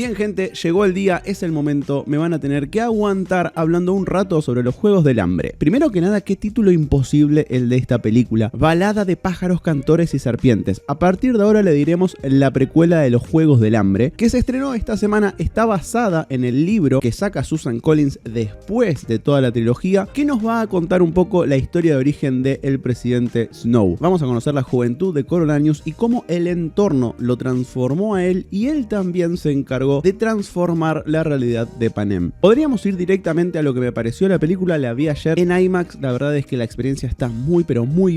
Bien gente, llegó el día, es el momento, me van a tener que aguantar hablando un rato sobre los Juegos del Hambre. Primero que nada, qué título imposible el de esta película, Balada de pájaros, cantores y serpientes. A partir de ahora le diremos la precuela de los Juegos del Hambre, que se estrenó esta semana, está basada en el libro que saca Susan Collins después de toda la trilogía, que nos va a contar un poco la historia de origen del presidente Snow. Vamos a conocer la juventud de Coriolanus y cómo el entorno lo transformó a él y él también se encargó de transformar la realidad de Panem. Podríamos ir directamente a lo que me pareció la película, la vi ayer en IMAX, la verdad es que la experiencia está muy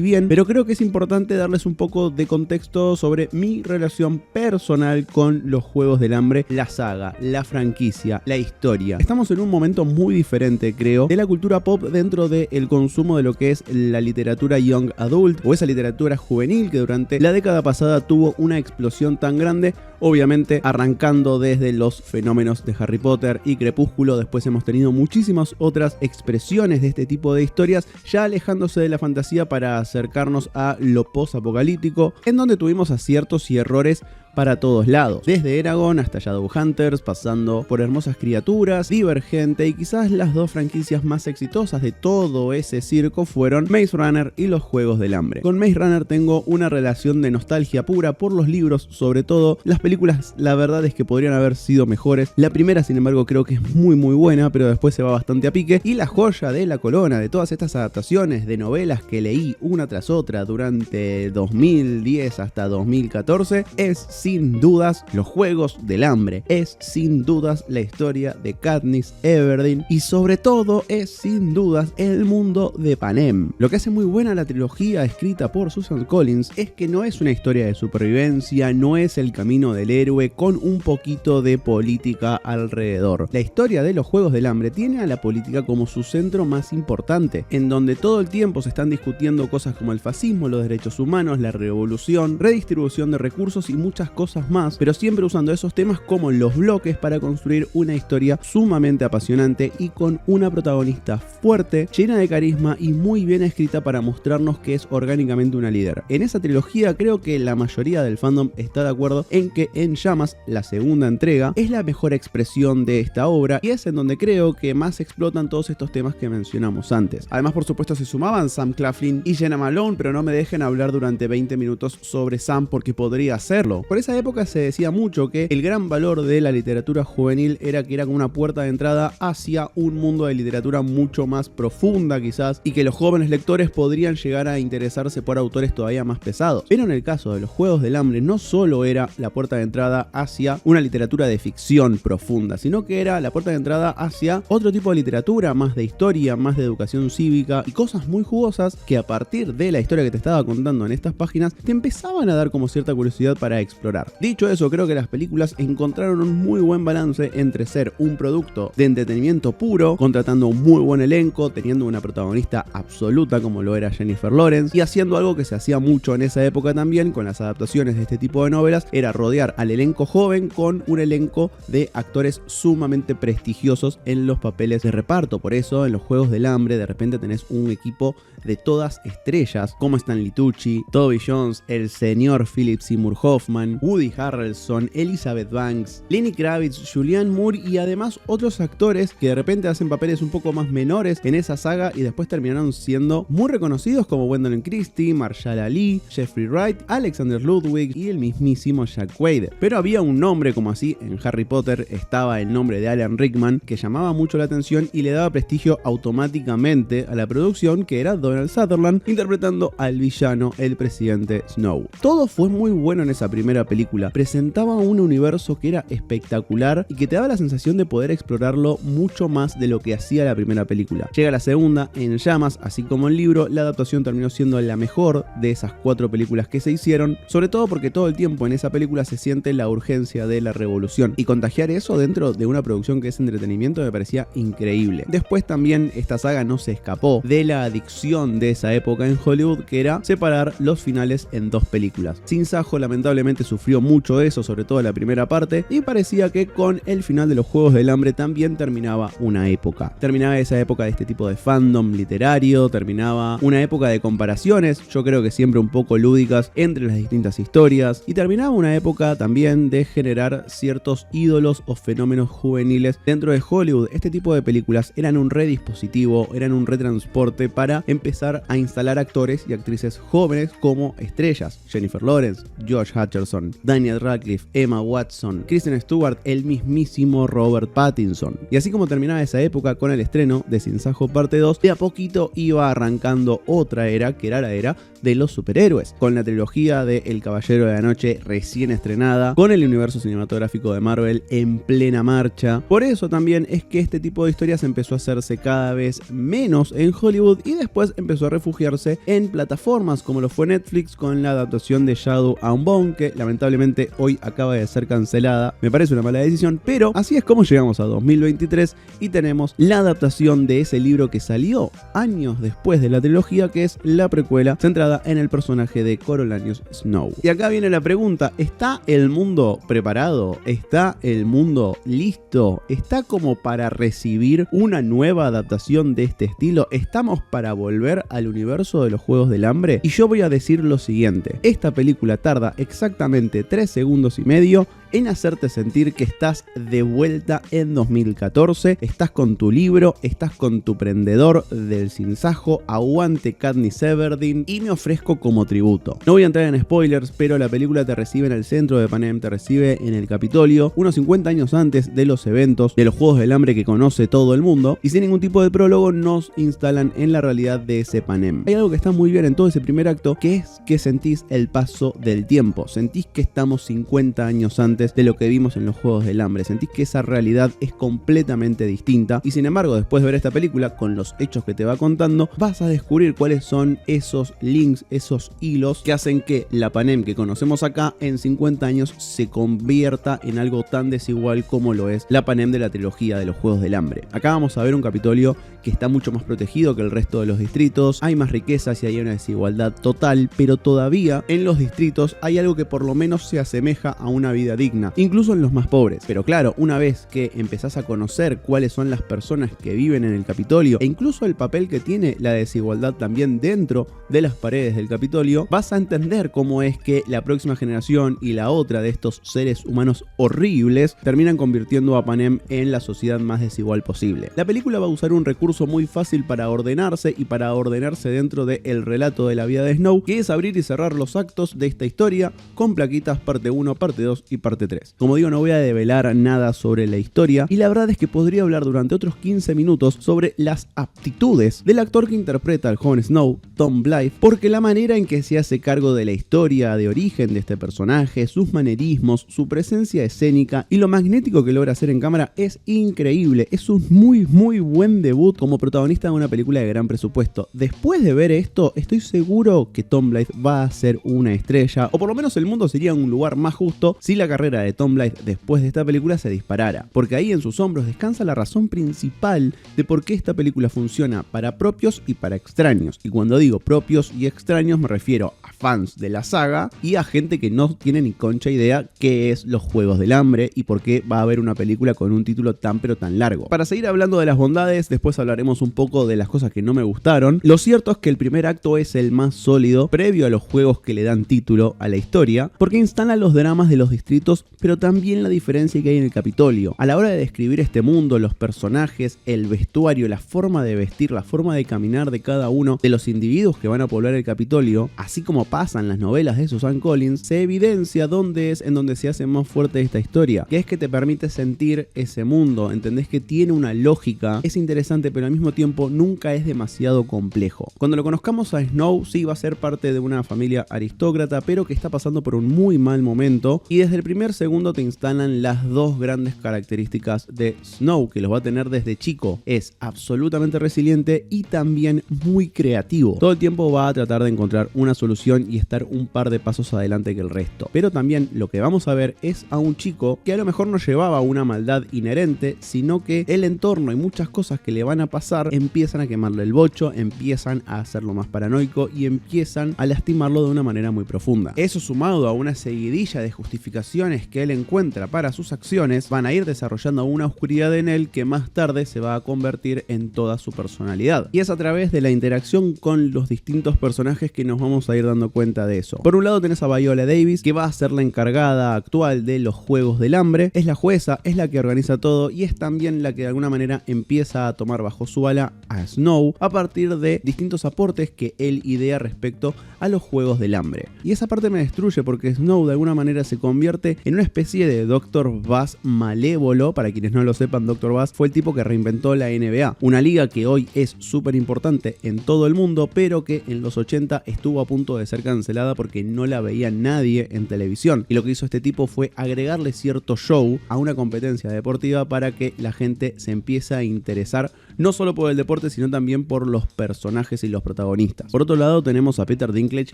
bien, pero creo que es importante darles un poco de contexto sobre mi relación personal con los Juegos del Hambre, la saga, la franquicia, la historia. Estamos en un momento muy diferente, creo, de la cultura pop dentro del consumo de lo que es la literatura young adult o esa literatura juvenil que durante la década pasada tuvo una explosión tan grande, obviamente arrancando desde los fenómenos de Harry Potter y Crepúsculo. Después hemos tenido muchísimas otras expresiones de este tipo de historias, ya alejándose de la fantasía para acercarnos a lo post-apocalíptico, en donde tuvimos aciertos y errores para todos lados, desde Eragon hasta Shadowhunters, pasando por Hermosas Criaturas, Divergente, y quizás las dos franquicias más exitosas de todo ese circo fueron Maze Runner y los Juegos del Hambre. Con Maze Runner tengo una relación de nostalgia pura por los libros, sobre todo. Las películas la verdad es que podrían haber sido mejores. La primera, sin embargo, creo que es muy buena, pero después se va bastante a pique, y la joya de la corona de todas estas adaptaciones de novelas que leí una tras otra durante 2010 hasta 2014 es sin dudas los Juegos del Hambre, es sin dudas la historia de Katniss Everdeen y sobre todo es sin dudas el mundo de Panem. Lo que hace muy buena la trilogía escrita por Susan Collins es que no es una historia de supervivencia, no es el camino del héroe con un poquito de política alrededor. La historia de los Juegos del Hambre tiene a la política como su centro más importante, en donde todo el tiempo se están discutiendo cosas como el fascismo, los derechos humanos, la revolución, redistribución de recursos y muchas cosas más, pero siempre usando esos temas como los bloques para construir una historia sumamente apasionante y con una protagonista fuerte, llena de carisma y muy bien escrita para mostrarnos que es orgánicamente una líder. En esa trilogía creo que la mayoría del fandom está de acuerdo en que En Llamas, la segunda entrega, es la mejor expresión de esta obra y es en donde creo que más explotan todos estos temas que mencionamos antes. Además, por supuesto, se sumaban Sam Claflin y Jena Malone, pero no me dejen hablar durante 20 minutos sobre Sam porque podría hacerlo. Por esa época se decía mucho que el gran valor de la literatura juvenil era que era como una puerta de entrada hacia un mundo de literatura mucho más profunda quizás, y que los jóvenes lectores podrían llegar a interesarse por autores todavía más pesados. Pero en el caso de los Juegos del Hambre no solo era la puerta de entrada hacia una literatura de ficción profunda, sino que era la puerta de entrada hacia otro tipo de literatura, más de historia, más de educación cívica y cosas muy jugosas que a partir de la historia que te estaba contando en estas páginas te empezaban a dar como cierta curiosidad para explorar. Dicho eso, creo que las películas encontraron un muy buen balance entre ser un producto de entretenimiento puro, contratando un muy buen elenco, teniendo una protagonista absoluta como lo era Jennifer Lawrence, y haciendo algo que se hacía mucho en esa época también con las adaptaciones de este tipo de novelas, era rodear al elenco joven con un elenco de actores sumamente prestigiosos en los papeles de reparto. Por eso en los Juegos del Hambre de repente tenés un equipo de todas estrellas como Stanley Tucci, Toby Jones, el señor Philip Seymour Hoffman, Woody Harrelson, Elizabeth Banks, Lenny Kravitz, Julianne Moore y además otros actores que de repente hacen papeles un poco más menores en esa saga y después terminaron siendo muy reconocidos como Gwendolyn Christie, Marshall Ali, Jeffrey Wright, Alexander Ludwig y el mismísimo Jack Quaid. Pero había un nombre como así, en Harry Potter estaba el nombre de Alan Rickman, que llamaba mucho la atención y le daba prestigio automáticamente a la producción, que era Donald Sutherland interpretando al villano, el presidente Snow. Todo fue muy bueno en esa primera película, presentaba un universo que era espectacular y que te daba la sensación de poder explorarlo mucho más de lo que hacía la primera película. Llega la segunda, En Llamas, así como el libro, la adaptación terminó siendo la mejor de esas 4 películas que se hicieron, sobre todo porque todo el tiempo en esa película se siente la urgencia de la revolución, y contagiar eso dentro de una producción que es entretenimiento me parecía increíble. Después también esta saga no se escapó de la adicción tradición de esa época en Hollywood, que era separar los finales en dos películas. Sin Sajo lamentablemente sufrió mucho eso, sobre todo la primera parte, y parecía que con el final de los Juegos del Hambre también terminaba una época. Terminaba esa época de este tipo de fandom literario, terminaba una época de comparaciones, yo creo que siempre un poco lúdicas, entre las distintas historias, y terminaba una época también de generar ciertos ídolos o fenómenos juveniles dentro de Hollywood. Este tipo de películas eran un redispositivo, eran un retransporte para empezar a instalar actores y actrices jóvenes como estrellas. Jennifer Lawrence, Josh Hutcherson, Daniel Radcliffe, Emma Watson, Kristen Stewart, el mismísimo Robert Pattinson. Y así como terminaba esa época con el estreno de Sin Sajo parte 2, de a poquito iba arrancando otra era, que era la era de los superhéroes, con la trilogía de El Caballero de la Noche recién estrenada, con el universo cinematográfico de Marvel en plena marcha. Por eso también es que este tipo de historias empezó a hacerse cada vez menos en Hollywood y después empezó a refugiarse en plataformas como lo fue Netflix con la adaptación de Shadow and Bone, que lamentablemente hoy acaba de ser cancelada. Me parece una mala decisión, pero así es como llegamos a 2023 y tenemos la adaptación de ese libro que salió años después de la trilogía, que es la precuela centrada en el personaje de Coriolanus Snow. Y acá viene la pregunta: ¿está el mundo preparado? ¿Está el mundo listo? ¿Está como para recibir una nueva adaptación de este estilo? ¿Estamos para volver al universo de los Juegos del Hambre? Y yo voy a decir lo siguiente: esta película tarda exactamente 3 segundos y medio en hacerte sentir que estás de vuelta en 2014, estás con tu libro, estás con tu prendedor del Sin Sajo, aguante Katniss Everdeen, y me ofrezco como tributo. No voy a entrar en spoilers, pero la película te recibe en el centro de Panem, te recibe en el Capitolio, unos 50 años antes de los eventos de los Juegos del Hambre que conoce todo el mundo, y sin ningún tipo de prólogo nos instalan en la realidad de ese Panem. Hay algo que está muy bien en todo ese primer acto, que es que sentís el paso del tiempo, sentís que estamos 50 años antes de lo que vimos en los Juegos del Hambre, sentís que esa realidad es completamente distinta, y sin embargo después de ver esta película, con los hechos que te va contando, vas a descubrir cuáles son esos links, esos hilos que hacen que la Panem que conocemos acá en 50 años se convierta en algo tan desigual como lo es la Panem de la trilogía de los Juegos del Hambre. Acá vamos a ver un Capitolio que está mucho más protegido que el resto de los distritos, hay más riquezas y hay una desigualdad total, pero todavía en los distritos hay algo que por lo menos se asemeja a una vida digna, incluso en los más pobres. Pero claro, una vez que empezás a conocer cuáles son las personas que viven en el Capitolio e incluso el papel que tiene la desigualdad también dentro de las paredes del Capitolio, vas a entender cómo es que la próxima generación y la otra de estos seres humanos horribles terminan convirtiendo a Panem en la sociedad más desigual posible. La película va a usar un recurso muy fácil para ordenarse y para ordenarse dentro del relato de la vida de Snow, que es abrir y cerrar los actos de esta historia con plaquitas parte 1, parte 2 y parte 3. Como digo, no voy a develar nada sobre la historia, y la verdad es que podría hablar durante otros 15 minutos sobre las aptitudes del actor que interpreta al joven Snow, Tom Blythe, porque la manera en que se hace cargo de la historia de origen de este personaje, sus manerismos, su presencia escénica y lo magnético que logra hacer en cámara es increíble. Es un muy buen debut como protagonista de una película de gran presupuesto. Después de ver esto, estoy seguro que Tom Blythe va a ser una estrella, o por lo menos el mundo sería un lugar más justo si la carrera de Tom Blythe después de esta película se disparara, porque ahí en sus hombros descansa la razón principal de por qué esta película funciona para propios y para extraños. Y cuando digo propios y extraños me refiero a fans de la saga y a gente que no tiene ni concha idea qué es los Juegos del Hambre y por qué va a haber una película con un título tan pero tan largo. Para seguir hablando de las bondades, después hablaremos un poco de las cosas que no me gustaron. Lo cierto es que el primer acto es el más sólido previo a los juegos que le dan título a la historia, porque instala los dramas de los distritos, pero también la diferencia que hay en el Capitolio. A la hora de describir este mundo, los personajes, el vestuario, la forma de vestir, la forma de caminar de cada uno de los individuos que van a poblar el Capitolio, así como pasa en las novelas de Susan Collins, se evidencia dónde es en donde se hace más fuerte esta historia, que es que te permite sentir ese mundo, entendés que tiene una lógica, es interesante, pero al mismo tiempo nunca es demasiado complejo. Cuando lo conozcamos a Snow, sí va a ser parte de una familia aristócrata, pero que está pasando por un muy mal momento, y desde el primer segundo te instalan las dos grandes características de Snow, que los va a tener desde chico. Es absolutamente resiliente y también muy creativo. Todo el tiempo va a tratar de encontrar una solución y estar un par de pasos adelante que el resto. Pero también lo que vamos a ver es a un chico que a lo mejor no llevaba una maldad inherente, sino que el entorno y muchas cosas que le van a pasar, empiezan a quemarle el bocho, empiezan a hacerlo más paranoico y empiezan a lastimarlo de una manera muy profunda. Eso, sumado a una seguidilla de justificaciones que él encuentra para sus acciones, van a ir desarrollando una oscuridad en él que más tarde se va a convertir en toda su personalidad. Y es a través de la interacción con los distintos personajes que nos vamos a ir dando cuenta de eso. Por un lado tenés a Viola Davis, que va a ser la encargada actual de los Juegos del Hambre, es la jueza, es la que organiza todo y es también la que de alguna manera empieza a tomar bajo su ala a Snow a partir de distintos aportes que él idea respecto a los Juegos del Hambre. Y esa parte me destruye porque Snow de alguna manera se convierte en una especie de Dr. Buzz malévolo. Para quienes no lo sepan, Dr. Buzz fue el tipo que reinventó la NBA, una liga que hoy es súper importante en todo el mundo, pero que en los 80 estuvo a punto de ser cancelada porque no la veía nadie en televisión. Y lo que hizo este tipo fue agregarle cierto show a una competencia deportiva para que la gente se empiece a interesar no solo por el deporte, sino también por los personajes y los protagonistas. Por otro lado tenemos a Peter Dinklage,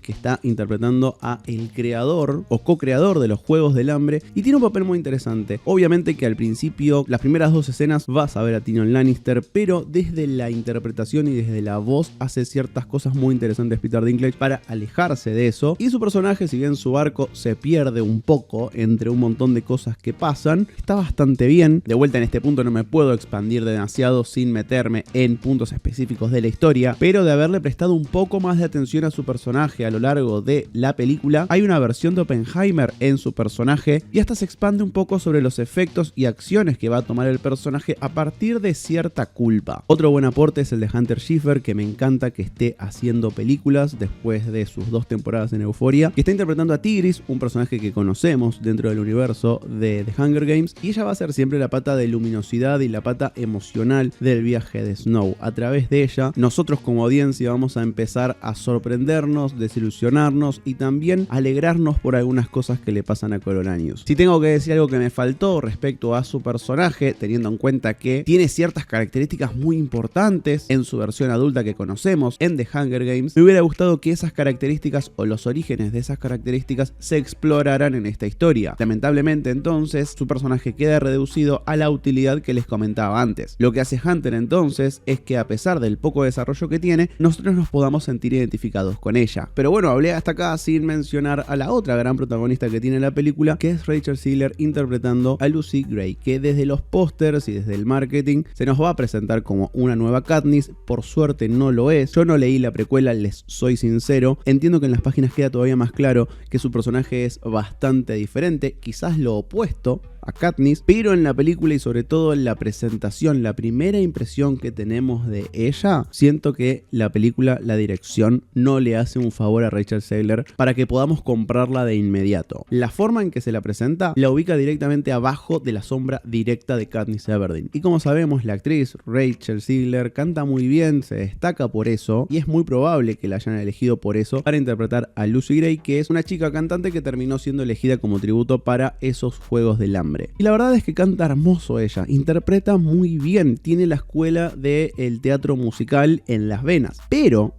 que está interpretando a el creador o co-creador de los Juegos del Hambre y tiene un papel muy interesante. Obviamente que al principio, las primeras 2 escenas vas a ver a Tyrion Lannister, pero desde la interpretación y desde la voz hace ciertas cosas muy interesantes Peter Dinklage para alejarse de eso, y su personaje, si bien su arco se pierde un poco entre un montón de cosas que pasan, está bastante bien. De vuelta, en este punto no me puedo expandir demasiado sin meterme en puntos específicos de la historia, pero de haberle prestado un poco más de atención a su personaje a lo largo de la película, hay una versión de Oppenheimer en su personaje y hasta se expande un poco sobre los efectos y acciones que va a tomar el personaje a partir de cierta culpa. Otro buen aporte es el de Hunter Schiffer, que me encanta que esté haciendo películas después de sus 2 temporadas en Euphoria, que está interpretando a Tigris, un personaje que conocemos dentro del universo de The Hunger Games, y ella va a ser siempre la pata de luminosidad y la pata emocional del viaje de Snow. A través de ella, nosotros como audiencia vamos a empezar a sorprendernos, desilusionarnos y también alegrarnos por algunas cosas que le pasan a Coriolanus. Si tengo que decir algo que me faltó respecto a su personaje, teniendo en cuenta que tiene ciertas características muy importantes en su versión adulta que conocemos en The Hunger Games, me hubiera gustado que esas características o los orígenes de esas características se exploraran en esta historia. Lamentablemente entonces su personaje queda reducido a la utilidad que les comentaba antes. Lo que hace Hunter entonces es que, a pesar del poco desarrollo que tiene, nosotros nos podamos sentir identificados con ella. Pero bueno, hablé hasta acá sin mencionar a la otra gran protagonista que tiene la película, que es Rachel Zegler interpretando a Lucy Gray, que desde los pósters y desde el marketing se nos va a presentar como una nueva Katniss. Por suerte no lo es. Yo no leí la precuela, les soy sincero. Entiendo que en las páginas queda todavía más claro que su personaje es bastante diferente, quizás lo opuesto a Katniss, pero en la película y sobre todo en la presentación, la primera impresión que tenemos de ella, siento que la película, la dirección, no le hace un favor a Rachel Zegler para que podamos comprarla de inmediato. La forma en que se la presenta la ubica directamente abajo de la sombra directa de Katniss Everdeen. Y como sabemos, la actriz Rachel Zegler canta muy bien, se destaca por eso, y es muy probable que la hayan elegido por eso para interpretar a Lucy Gray, que es una chica cantante que terminó siendo elegida como tributo para esos Juegos del Hambre. Y la verdad es que canta hermoso ella, interpreta muy bien, tiene la escuela del teatro musical en las venas, pero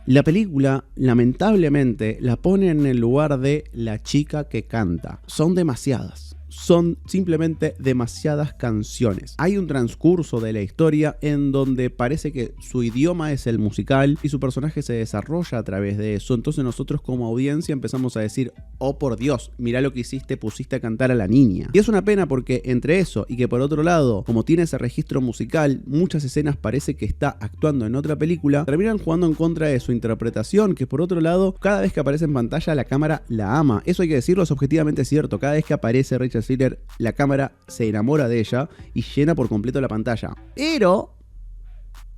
la película lamentablemente la pone en el lugar de la chica que canta. Son demasiadas. Son simplemente demasiadas canciones. Hay un transcurso de la historia en donde parece que su idioma es el musical y su personaje se desarrolla a través de eso. Entonces nosotros como audiencia empezamos a decir: oh por Dios, mirá lo que hiciste, pusiste a cantar a la niña. Y es una pena porque entre eso y que por otro lado, como tiene ese registro musical, muchas escenas parece que está actuando en otra película, terminan jugando en contra de su interpretación, que por otro lado, cada vez que aparece en pantalla la cámara la ama. Eso hay que decirlo, es objetivamente cierto. Cada vez que aparece Rachel Zegler, la cámara se enamora de ella y llena por completo la pantalla. Pero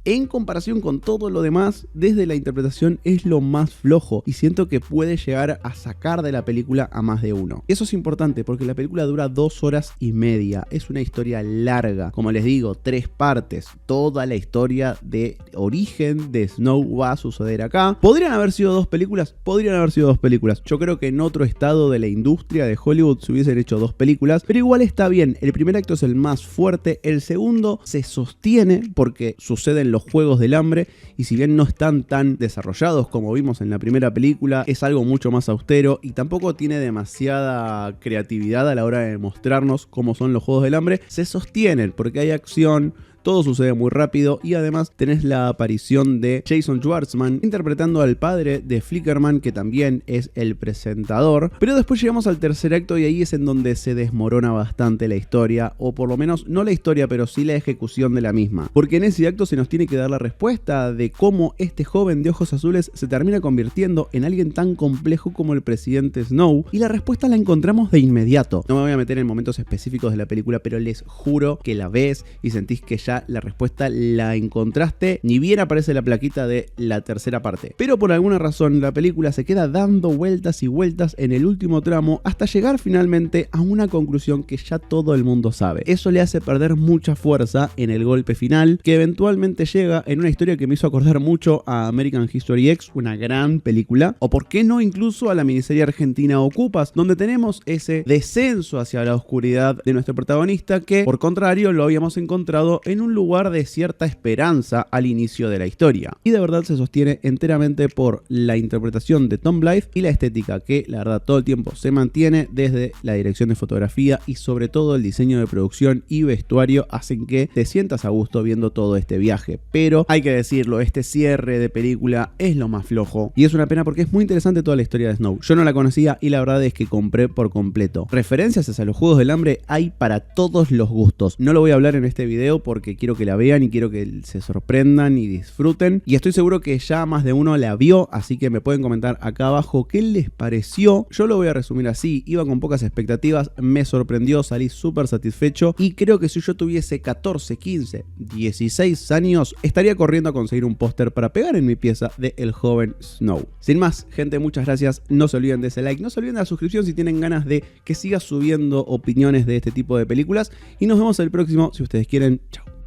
en comparación con todo lo demás, desde la interpretación es lo más flojo y siento que puede llegar a sacar de la película a más de uno. Eso es importante porque la película dura 2 horas y media, es una historia larga, como les digo, 3 partes, toda la historia de origen de Snow va a suceder acá. ¿Podrían haber sido 2 películas? Podrían haber sido 2 películas. Yo creo que en otro estado de la industria de Hollywood se hubiesen hecho 2 películas, pero igual está bien. El primer acto es el más fuerte, el segundo se sostiene porque suceden los Juegos del Hambre y si bien no están tan desarrollados como vimos en la primera película, es algo mucho más austero y tampoco tiene demasiada creatividad a la hora de mostrarnos cómo son los Juegos del Hambre. Se sostienen porque hay acción, todo sucede muy rápido y además tenés la aparición de Jason Schwartzman interpretando al padre de Flickerman, que también es el presentador. Pero después llegamos al tercer acto y ahí es en donde se desmorona bastante la historia, o por lo menos no la historia, pero sí la ejecución de la misma. Porque en ese acto se nos tiene que dar la respuesta de cómo este joven de ojos azules se termina convirtiendo en alguien tan complejo como el presidente Snow, y la respuesta la encontramos de inmediato. No me voy a meter en momentos específicos de la película, pero les juro que la ves y sentís que ya la respuesta la encontraste, ni bien aparece la plaquita de la tercera parte. Pero por alguna razón la película se queda dando vueltas y vueltas en el último tramo hasta llegar finalmente a una conclusión que ya todo el mundo sabe. Eso le hace perder mucha fuerza en el golpe final, que eventualmente llega en una historia que me hizo acordar mucho a American History X, una gran película, o por qué no incluso a la miniserie argentina Ocupas, donde tenemos ese descenso hacia la oscuridad de nuestro protagonista que, por contrario, lo habíamos encontrado en un lugar de cierta esperanza al inicio de la historia. Y de verdad se sostiene enteramente por la interpretación de Tom Blythe y la estética que, la verdad, todo el tiempo se mantiene, desde la dirección de fotografía y sobre todo el diseño de producción y vestuario hacen que te sientas a gusto viendo todo este viaje. Pero hay que decirlo, este cierre de película es lo más flojo y es una pena porque es muy interesante toda la historia de Snow. Yo no la conocía y la verdad es que compré por completo. Referencias hacia los Juegos del Hambre hay para todos los gustos. No lo voy a hablar en este video porque quiero que la vean y quiero que se sorprendan y disfruten, y estoy seguro que ya más de uno la vio, así que me pueden comentar acá abajo qué les pareció. Yo lo voy a resumir así: iba con pocas expectativas, me sorprendió, salí súper satisfecho y creo que si yo tuviese 14, 15, 16 años estaría corriendo a conseguir un póster para pegar en mi pieza de El Joven Snow. Sin más, gente, muchas gracias, no se olviden de ese like, no se olviden de la suscripción si tienen ganas de que siga subiendo opiniones de este tipo de películas, y nos vemos el próximo si ustedes quieren. Chao.